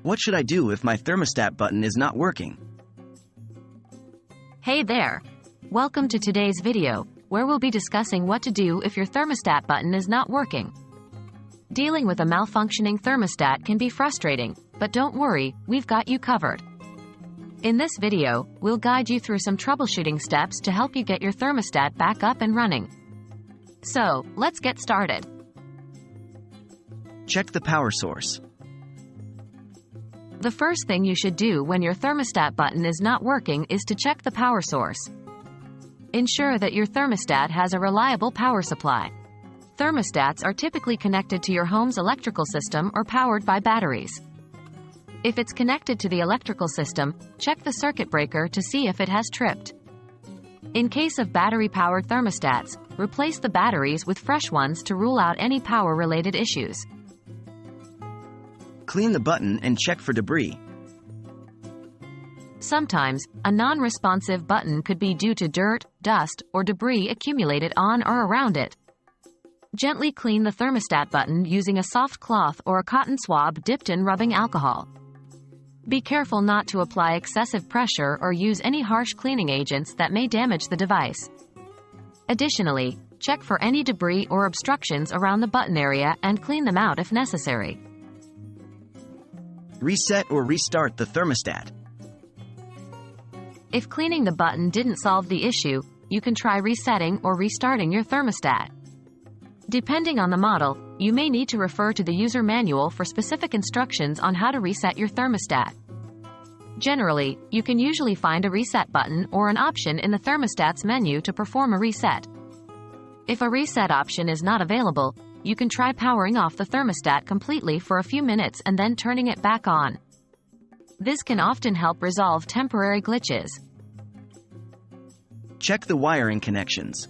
What should I do if my thermostat button is not working? Hey there! Welcome to today's video, where we'll be discussing what to do if your thermostat button is not working. Dealing with a malfunctioning thermostat can be frustrating, but don't worry, we've got you covered. In this video, we'll guide you through some troubleshooting steps to help you get your thermostat back up and running. So, let's get started. Check the power source. The first thing you should do when your thermostat button is not working is to check the power source. Ensure that your thermostat has a reliable power supply. Thermostats are typically connected to your home's electrical system or powered by batteries. If it's connected to the electrical system, check the circuit breaker to see if it has tripped. In case of battery-powered thermostats, replace the batteries with fresh ones to rule out any power-related issues. Clean the button and check for debris. Sometimes, a non-responsive button could be due to dirt, dust, or debris accumulated on or around it. Gently clean the thermostat button using a soft cloth or a cotton swab dipped in rubbing alcohol. Be careful not to apply excessive pressure or use any harsh cleaning agents that may damage the device. Additionally, check for any debris or obstructions around the button area and clean them out if necessary. Reset or restart the thermostat. If cleaning the button didn't solve the issue, you can try resetting or restarting your thermostat. Depending on the model, you may need to refer to the user manual for specific instructions on how to reset your thermostat. Generally, you can usually find a reset button or an option in the thermostat's menu to perform a reset. If a reset option is not available, you can try powering off the thermostat completely for a few minutes and then turning it back on. This can often help resolve temporary glitches. Check the wiring connections.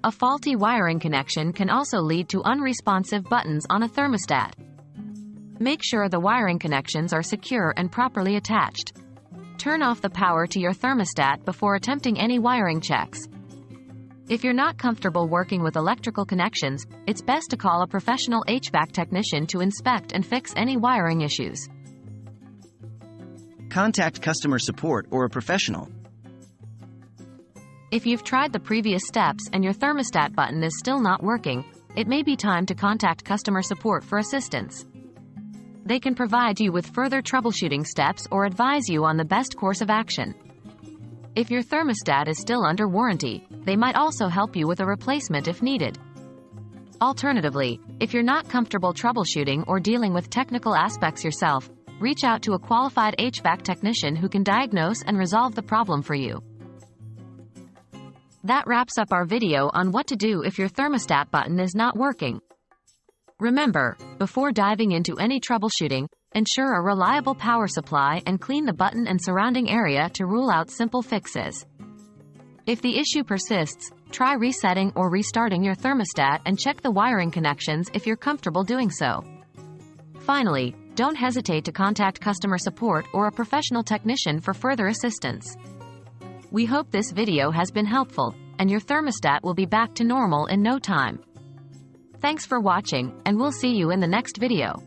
A faulty wiring connection can also lead to unresponsive buttons on a thermostat. Make sure the wiring connections are secure and properly attached. Turn off the power to your thermostat before attempting any wiring checks. If you're not comfortable working with electrical connections, it's best to call a professional HVAC technician to inspect and fix any wiring issues. Contact customer support or a professional. If you've tried the previous steps and your thermostat button is still not working, it may be time to contact customer support for assistance. They can provide you with further troubleshooting steps or advise you on the best course of action. If your thermostat is still under warranty, they might also help you with a replacement if needed. Alternatively, if you're not comfortable troubleshooting or dealing with technical aspects yourself, reach out to a qualified HVAC technician who can diagnose and resolve the problem for you. That wraps up our video on what to do if your thermostat button is not working. Remember, before diving into any troubleshooting, ensure a reliable power supply and clean the button and surrounding area to rule out simple fixes. If the issue persists, try resetting or restarting your thermostat and check the wiring connections if you're comfortable doing so. Finally, don't hesitate to contact customer support or a professional technician for further assistance. We hope this video has been helpful, and your thermostat will be back to normal in no time. Thanks for watching, and we'll see you in the next video.